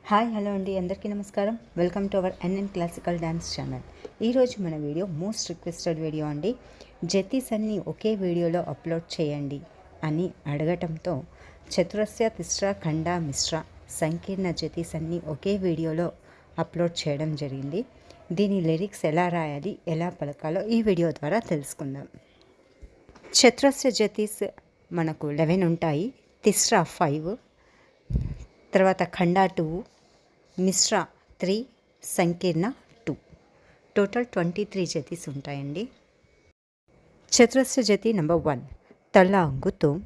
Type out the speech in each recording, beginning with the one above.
Hi hello అండి, అందరికీ నమస్కారం. Welcome to our NN classical dance channel. ఈరోజు మన వీడియో మోస్ట్ రిక్వెస్టెడ్ వీడియో అండి. జతీస్ అన్ని ఒకే వీడియోలో అప్లోడ్ చేయండి అని అడగటంతో చతురస్య తిస్ర ఖండ మిశ్ర సంకీర్ణ జతీస్ అన్ని ఒకే వీడియోలో అప్లోడ్ చేయడం జరిగింది. దీని లిరిక్స్ ఎలా రాయాలి, ఎలా పలకాలో ఈ వీడియో ద్వారా తెలుసుకుందాం. చతురస్య జతీస్ మనకు 11 ఉంటాయి, తిస్ర 5, తర్వాత ఖండా 2, మిశ్రా 3, సంకీర్ణ 2, టోటల్ 23 జతీస్ ఉంటాయండి. చతురస్ర జతి నెంబర్ 1, తళాంగుతుం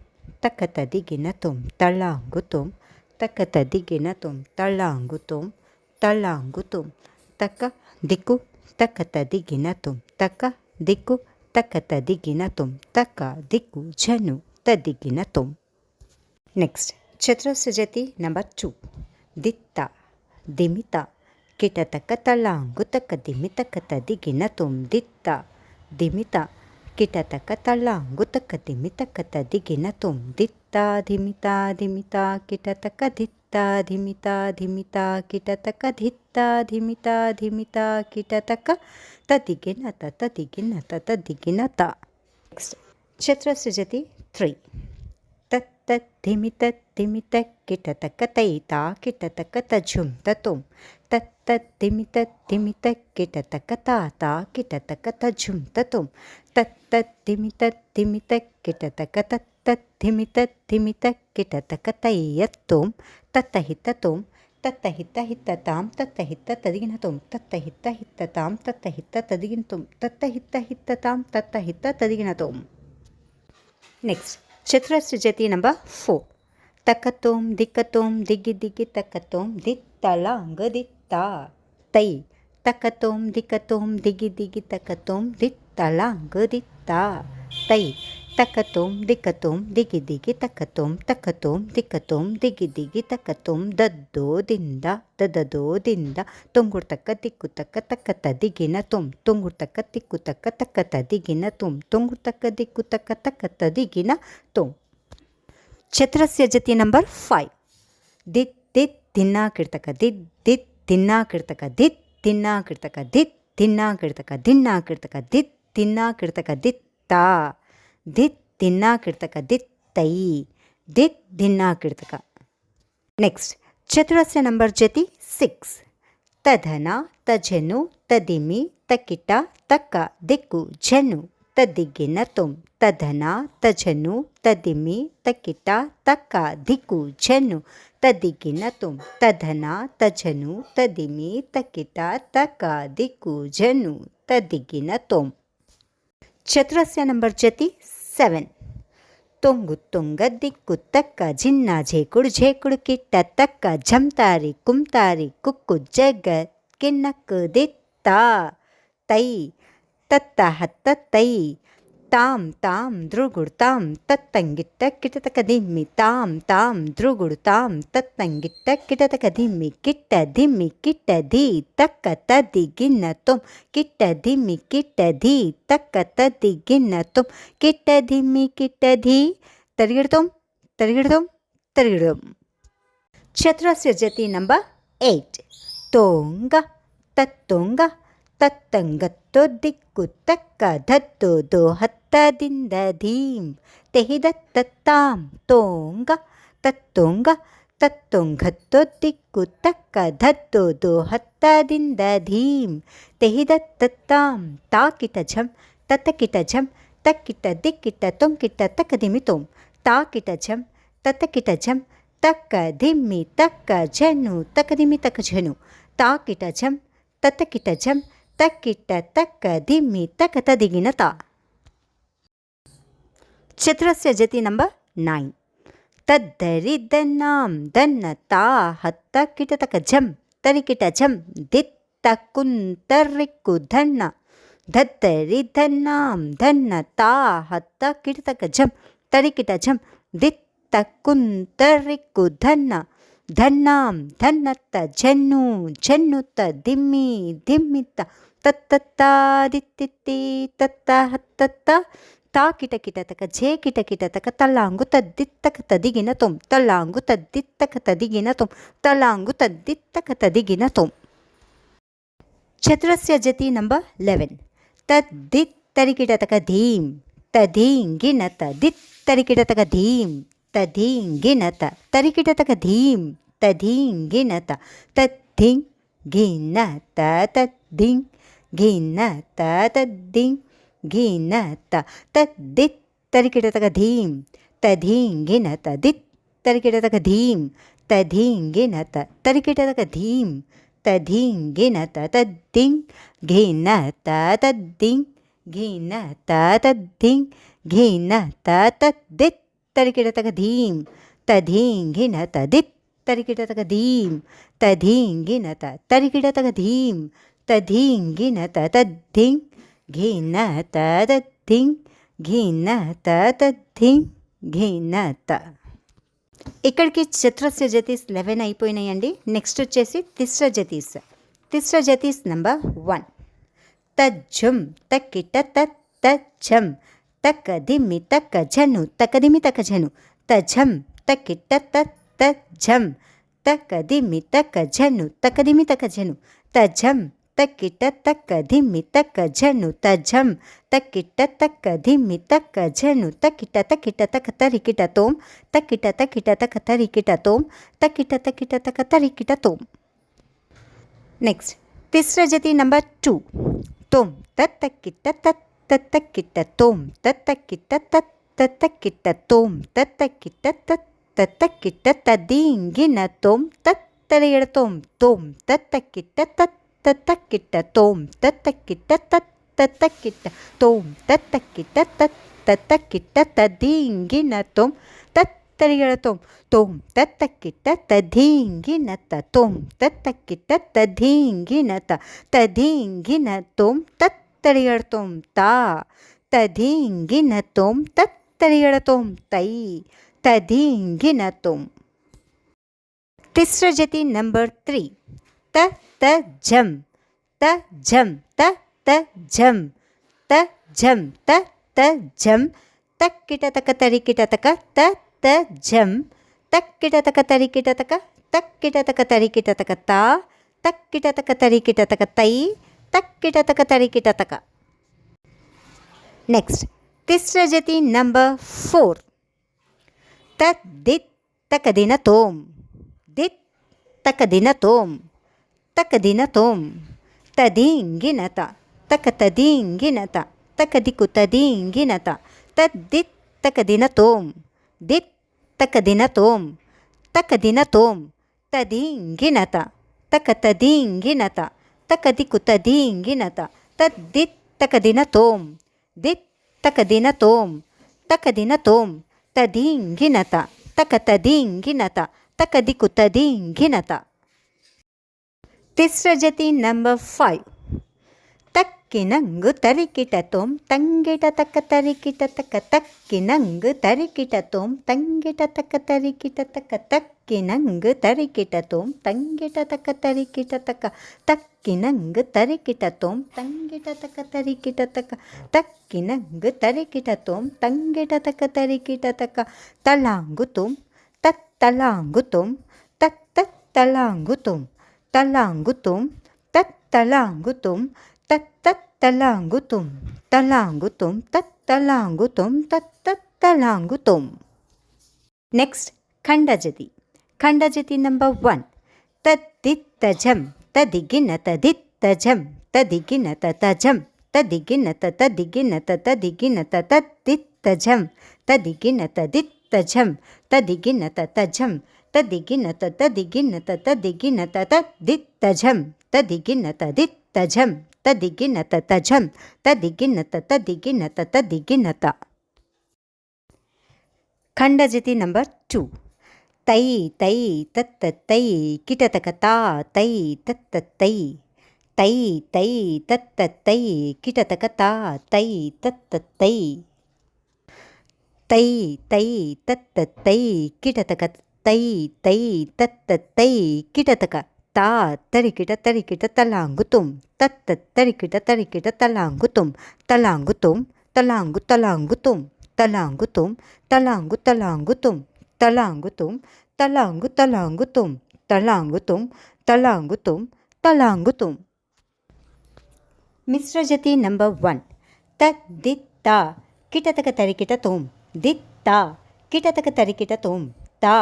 తక్కతదిగినతుం తళాంగుతుం తక్కతదిగినతుం తళాంగుతుం తళాంగుతుం తక్క దిక్కు తక్కతదిగినతుం తక్క దిక్కు తక్కతదిగినతుం తక్క దిక్కు జను తదిగినతుం. నెక్స్ట్ చతురస్ర జతి నెంబర్ 2, దిత్త దిమిత కిటతక తళాంగుతక దిమితక తదిగినతుం దిత్త దిమిత కిటతక తళాంగుతక దిమితక తదిగినతుం దిత్త దిమిత దిమిత కిటతక దిత్త దిమిత దిమిత కిటతక దిత్త దిమిత దిమిత కిటతక తదిగినత తదిగినత తదిగినత. నెక్స్ట్ చతురస్ర జతి 3, తత్తద్ధిమిత ధిమిత కిటతక తైత కిటతక తజుం తతుం తత్తద్ధిమిత ధిమిత కిటతక తాత కిటతక తజుం తతుం తత్తద్ధిమిత ధిమిత కిటతక తత్తద్ధిమిత ధిమిత కిటతక తయ్యత్తుం తత్తహితతుం తత్తహిత హిత్తతాం తత్తహిత తదిగినతుం తత్తహిత హిత్తతాం తత్తహిత తదిగినతుం తత్తహిత హిత్తతాం తత్తహిత తదిగినతుం. నెక్స్ట్ చతురస్ర జతి నెంబర్ 4, తక్కతోం దిక్కతోం దిగి దిగి తక్కతోం దిత్తళాంగ దిత్త తై తక్కతోం దిక్కతోం దిగి దిగి తక్కతోం దిత్తళాంగ దిత్త తై తక్కతోం దిక్కతోం దిగి దిగి తక్కతోం తక్కతోం దిక్కతోం దిగి దిగి తక్కతోం దద్దో దింద దదదో దింద తొంగుర్తక్క దిక్కుతక్క తక్క తదిగినతుం తొంగుర్తక్క దిక్కుతక్క తక్క తదిగినతుం తొంగుర్తక్క దిక్కుతక్క తక్క తదిగినతుం. చతురస్ర జతి నంబర్ 5, దిత్ దిత్ దిన్నా కిర్తక దిత్ దిత్ దిన్నా కిర్తక దిత్ దిన్నా కిర్తక దిత్ దిన్నా కిర్తక దిన్నా కిర్తక దిత్ దిన్నా కిర్తక దిత్తా దిత్ దిన్నా కిర్తక దిత్తై దిత్ దిన్నా కిర్తక. నెక్స్ట్ చతురస్ర నంబర్ జతి 6, తధన తజను తదిమి తకిట తక్క దిక్కు జను తదిగినతుం తధన తజను తదిమి తకిట తక్క దిక్కు జను తదిగినతుం తధన తజను తదిమి తకిట తక్క దిక్కు జను తదిగినతుం. చతురస్ర నంబర్ జతి 7, తొంగు తొంగ దిక్కు తక్క జిన్న ఝేకుడు ఝేకుడు కిట్ట తక్క జంతారి కుంతారి కుక్కు జగ కిన్నక్కు దిత్త తై తత్త హత్త తై తాం తాం ధ్రుగుడు తాం తత్తంగిట్ట కిటతక దిమ్మి తాం తాం ధ్రుగుడు తాం తత్తంగిట్ట కిటతక దిమ్మి కిట్ట దిమ్మి కిట్ట ధీ తక్క తదిగిన్నతుం కిట్ట దిమ్మి కిట్ట ధీ తక్క తదిగిన్నతుం కిట్ట దిమ్మి కిట్ట ధీ తరిగిడతాం తరిగిడతాం తరిగిడతాం. చతురస్ర జతి నంబర్ 8, తోంగ తత్తొంగ తత్తంగత్తో దిక్కు తక్క దద్దో దో హత్త దింద ధీం తెహిదత్తాం తోంగ తత్తొంగ తత్తొంగత్తో దిక్కు తక్క దద్దో దో హత్త దింద ధీం తెహిదత్తాం తాకిట ఝం తత్తకిట ఝం తక్కిట దిక్కిట తొంకిట తక్కదిమితోం తాకిట ఝం తత్తకిట ఝం తక్క దిమ్మి తక్క జను తక్కదిమి తక్క జను తాకిట ఝం తత్తకిట ఝం తక్కిట తక్క దిమ్మి తక్క తదిగినత. చతురస్ర జతి నంబర్ 9, తద్దరి దన్నాం దన్న తా హత్త కిటతక ఝం తరికిట ఝం దిత్త కుంతరిక్కు ధన్న దద్దరి దన్నాం దన్న తా హత్త కిటతక ఝం తరికిట ఝం దిత్త కుంతరిక్కు ధన్న ధన్నాం ధన్నత్త జన్ను జన్నుత దిమ్మి దిమ్మిత తత్తత్తా దిత్తిత్తి తత్త హత్తత్త ತಾ ಕಿಟ ಕಿಟ ತಕ ಝೇ ಕಿಟ ಕಿಟ ತಕ ತಲ್ಲಾಂಗು ತದ್ದಿತ್ತಕ ತದಿಗಿನ ತೊಂ ತಲ್ಲಾಂಗು ತದ್ದಿತ್ತಕ ತದಿಗಿನ ತೊಂ ತಲ್ಲಾಂಗು ತದ್ದಿತ್ತಕ ತದಿಗಿನ ತೊಂ. ಚತುರಸ್ಯ ಜತಿ ನಂಬರ್ 11. ತದ್ದಿತ್ ತರಿಕಿಟ ತಕ ಧೀಂ ತಧೀಂಗಿನ ತದಿತ್ ತರಿಕಿಟ ತಕ ಧೀಂ ತಧೀಂಗಿನ ತರಿಕಿಟ ತಕ ಧೀಂ ತಧೀಂಗಿನ ತದ್ಧಿಂ ಘಿನ ತದ್ಧಿಂ ಘಿನ ತದ್ಧಿಂ ಘಿನ ತದ್ದಿತ್ ತರಿಕಿಟ ತಕ ಧೀಂ ತಧೀಂಗಿನ ತದಿತ್ ತರಿಕಿಟ ತಕ ಧೀಂ ತಧೀಂಗಿನ ತರಿಕಿಟ ತಕ ಧೀಂ ತಧೀಂಗಿನ ತದ್ಧಿಂ ಘಿನ ತದ್ಧಿಂ ಘಿನ ತದ್ಧಿಂ ಘಿನ ತದ್ದಿತ್ ತರಿಕಿಟ ತಕ ಧೀಂ ತಧೀಂಗಿನ ತದಿತ್ ತರಿಕಿಟ ತಕ ಧೀಂ ತಧೀಂಗಿನ ತರಿಕಿಟ ತಕ ಧೀಂ ತಧೀಂಗಿನ ತದ್ಧಿಂ ಘಿನ ತದ್ಧಿಂ ಘಿನ తద్ధిం ఘిన త. ఇక్కడికి చతురస్య జతీస్ 11 అయిపోయినాయండి. నెక్స్ట్ వచ్చేసి తిస్ర జతీస్. తిస్ర జతీస్ నంబర్ 1. తజ్జం తక్కిట తజ్జం తకదిమి తకజను తకదిమి తకజను తజం తక్కిట తజ్జం తకదిమి తకజను తకదిమి తకజను తజం తక్కిట తక్కధిమి తక్కజను తజం తక్కిట తక్కధిమి తక్కజను తక్కిట తక్కిట తక తరికిట తోం తక్కిట తక్కిట తక తరికిట తోం తక్కిట తక్కిట తక తరికిట తోం. నెక్స్ట్ తిస్ర జతి నంబర్ 2. తోం తక్కిట తక్కిట తోం తక్కిట తక్కిట తోం తక్కిట తక్కిట తదింగిన తోం తత్తరిగడ తోం తోం తక్కిట తక్కిట తోం తక్కిట తక్కిట తోం తక్కిట తక్కిట తదింగిన తోం తత్తరిగడ తోం తోం తక్కిట తదింగిన తోం తక్కిట తదింగిన తదింగిన తోం తత్తరిగడ తోం తా తదింగిన తోం తత్తరిగడ తోం తై తదింగిన తోం. తిస్ర జతి నంబర్ 3. తజం తజం తజం తజం తజం తక్కిట తక తరికిట తక తజం తక్కిట తక తరికిట తక తక్కిట తక తరికిట తక తా తక్కిట తక తరికిట తక తై తక్కిట తక తరికిట తక. నెక్స్ట్ తిస్ర జతి నంబర్ 4. తద్దిత్ తకదిన తోం దిత్ తకదిన తోం తకదిన తోం తదీంగిన తక తదీంగిన తకదికు తదీంగిన తద్దిత్ తకదిన తోం దిత్ తకదిన తోం తకదిన తోం తదీంగిన తక తదీంగిన తకదికు తదీంగిన తద్దిత్ తకదిన తోం దిత్ తకదిన తోం తకదిన తోం తదీంగిన తక తదీంగిన తకదికు తదీంగిన. తిస్ర జతి నంబర్ 5. తక్కినంగు తరికిట తోం తంగిట తక తరికిట తక తక్కినంగు తరికిట తోం తంగిట తక తరికిట తక తక్కినంగు తరికిట తోం తంగిట తక తరికిట తక తక్కినంగు తరికిట తోం తంగిట తక తరికిట తక తక్కినంగు తరికిట తోం తంగిట తక తరికిట తక తలాంగుతుం తత్తలాంగుతుం తత్తలాంగుతుం తలాంగుతుం తత్తలాంగుతుం తత్తలాంగుతుం తలాంగుతుం తత్తలాంగుతుం తత్తలాంగుతుం. నెక్స్ట్ ఖండజతి. ఖండజతి నంబర్ 1. తద్దిత్తజం తదిగిన తదిత్తజం తదిగిన తజం తదిగిన తదిగిన తదిగిన తద్దిత్తజం తదిగిన తదిత్తజం తదిగిన తజం తదిగిన తదిగిన తదిగిన తదిత్తజం తదిగిన తదిత్తజం తదిగిన తజం తదిగిన తదిగిన తదిగిన. ఖండజతి నంబర్ 2. తై తై తత్త తై కిటతక తా తై తత్త తై తై తై తత్త తై కిటతక తా తై తత్త తై తై తై తత్త తై కిటతక తై తై తత్త తై కిటతక తా తరికిట తరికిట తలాంగుతుం తత్త తరికిట తరికిట తలాంగుతుం తలాంగుతుం తలాంగు తలాంగు తుం తలాంగు తుం తలాంగు తలాంగు తుం తలాంగు తుం తలాంగు తలాంగు తుం తలాంగు తుం తలాంగు తుం తలాంగు తుం. మిశ్ర జతి నంబర్ 1. దిత్త కిటతక తరికిట తోం దిత్త కిటతక తరికిట తోం తా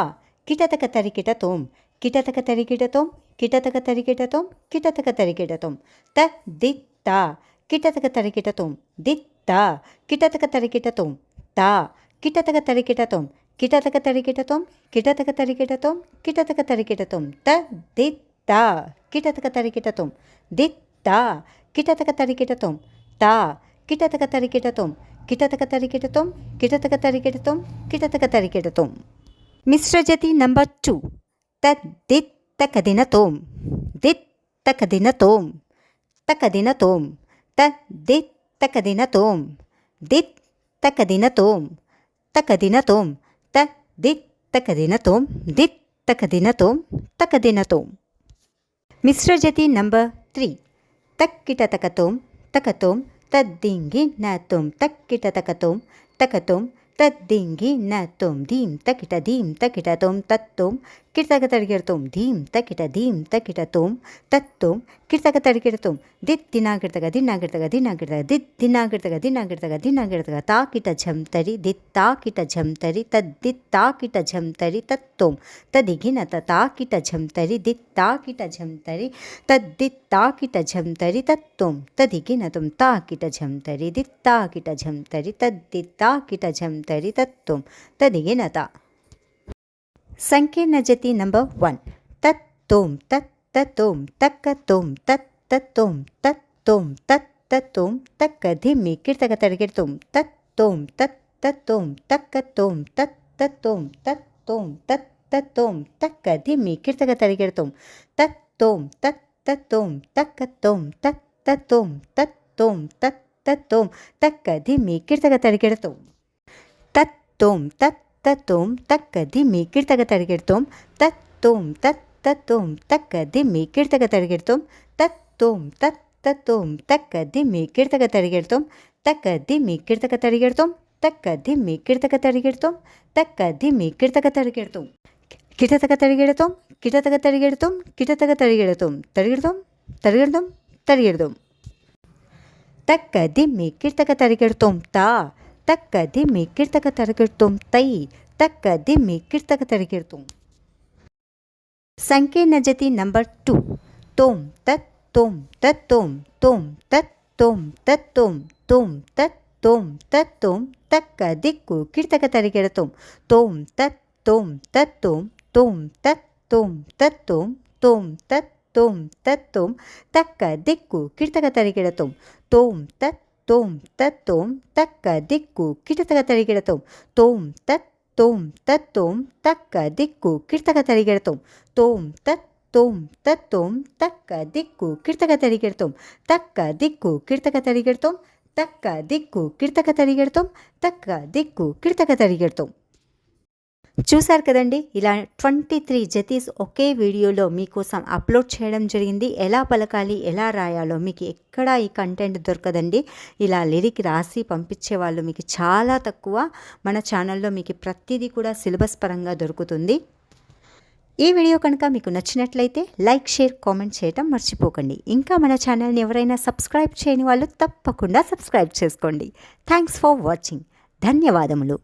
కిటతక తరికిట తోం కిటతక తరికిట తోం కిటతక తరికిట తోం కిటతక తరికిట తోం దిత్త కిటతక తరికిట తోం దిత్త కిటతక తరికిట తోం తా కిటతక తరికిట తోం కిటతక తరికిట తోం కిటతక తరికిట తోం కిటతక తరికిట తోం దిత్త కిటతక తరికిట తోం దిత్త కిటతక తరికిట తోం తా కిటతక తరికిట తోం కిటతక తరికిట తోం కిటతక తరికిట తోం కిటతక తరికిట తోం. మిశ్ర జతి నంబర్ 2. దిత్తకదిన తోం దిత్తకదిన తోం తకదిన తోం దిత్తకదిన తోం దిత్తకదిన తోం తకదిన తోం దిత్తకదిన తోం దిత్తకదిన తోం తకదిన తోం. మిశ్ర జతి నంబర్ 3. తక్కిటతకతోం తకతోం తద్దింగి నతోం తక్కిటతకతోం తకతోం తద్దింగి నతోం ధీం తకిట ధీం తకిట తోం తత్తోం కిటతక తరికిడతోం ధీం తకిట ధీం తకిట తోం తత్తోం కిటతక తరికిడతోం దిత్తినాకిడతక దిన్నాకిడతక దిన్నాకిడతక దిత్తినాకిడతక దిన్నాకిడతక దిన్నాకిడతక తాకిట ఝంతరి దిత్తాకిట ఝంతరి తద్దిత్తాకిట ఝంతరి తత్తోం తదిగిన తాకిట ఝంతరి దిత్తాకిట ఝంతరి తద్దిత్తాకిట ఝంతరి తత్తోం తదిగిన తుం తాకిట ఝంతరి దిత్తాకిట ఝంతరి తద్దిత్తాకిట ఝంతరి తత్తోం తదిగినత. సంకీర్ణ జతి నంబర్ 1. తత్తోం తత్తోం తక్కతోం తత్తోం తత్తోం తత్తోం తక్క ధిమ్మి కిటతక తరికిడతోం తత్తోం తత్తోం తక్కతోం తత్తోం తత్తోం తత్తోం తక్క ధిమ్మి కిటతక తరికిడతోం తత్తోం తత్తోం తక్కతోం తత్తోం తత్తోం తత్తోం తక్క ధిమ్మి కిటతక తరికిడతోం తత్తోం తత్తోం తక్క ధిమ్మి కిటతక తరికిడతోం తత్తోం తత్తోం తక్క ధిమ్మి కిటతక తరికిడతోం తత్తోం తత్తోం తక్క ధిమ్మి కిటతక తరికిడతోం తక్క ధిమ్మి కిటతక తరికిడతోం తక్క ధిమ్మి కిటతక తరికిడతోం తక్క ధిమ్మి కిటతక తరికిడతోం కిటతక తరికిడతోం కిటతక తరికిడతోం కిటతక తరికిడతోం తరికిడతోం తరికిడతోం తరికిడతోం తక్క ధిమ్మి కిటతక తరికిడతోం తా తక్క ధిమ్మి కిటతక తరికిడతోం తై తక్క ధిమ్మి కిటతక తరికిడతోం. సంకీర్ణ జతి నంబర్ 2. తోం తత్తోం తత్తోం తోం తత్తోం తత్తోం తోం తత్తోం తత్తోం తక్క దిక్కు కిటతక తరికిడతోం తోం తత్తోం తత్తోం తోం తత్తోం తత్తోం తోం తత్తోం తత్తోం తక్క దిక్కు కిటతక తరికిడతోం తోం తత్తోం తత్తోం తక్క దిక్కు కిటతక తరికిడతోం తోం తత్తోం తత్తోం తక్క దిక్కు కిటతక తరికిడతోం తోం తత్తోం తత్తోం తక్క దిక్కు కిటతక తరికిడతోం తక్క దిక్కు కిటతక తరికిడతోం తక్క దిక్కు కిటతక తరికిడతోం తక్క దిక్కు కిటతక తరికిడతోం. చూశారు కదండి, ఇలా 23 జతీస్ ఒకే వీడియోలో మీకోసం అప్లోడ్ చేయడం జరిగింది. ఎలా పలకాలి, ఎలా రాయాలో మీకు ఎక్కడా ఈ కంటెంట్ దొరకదండి. ఇలా లిరిక్ రాసి పంపించే వాళ్ళు మీకు చాలా తక్కువ. మన ఛానల్లో మీకు ప్రతిదీ కూడా సిలబస్ పరంగా దొరుకుతుంది. ఈ వీడియో కనుక మీకు నచ్చినట్లయితే లైక్, షేర్, కామెంట్ చేయటం మర్చిపోకండి. ఇంకా మన ఛానల్ని ఎవరైనా సబ్స్క్రైబ్ చేయని వాళ్ళు తప్పకుండా సబ్స్క్రైబ్ చేసుకోండి. Thanks for watching. ధన్యవాదములు.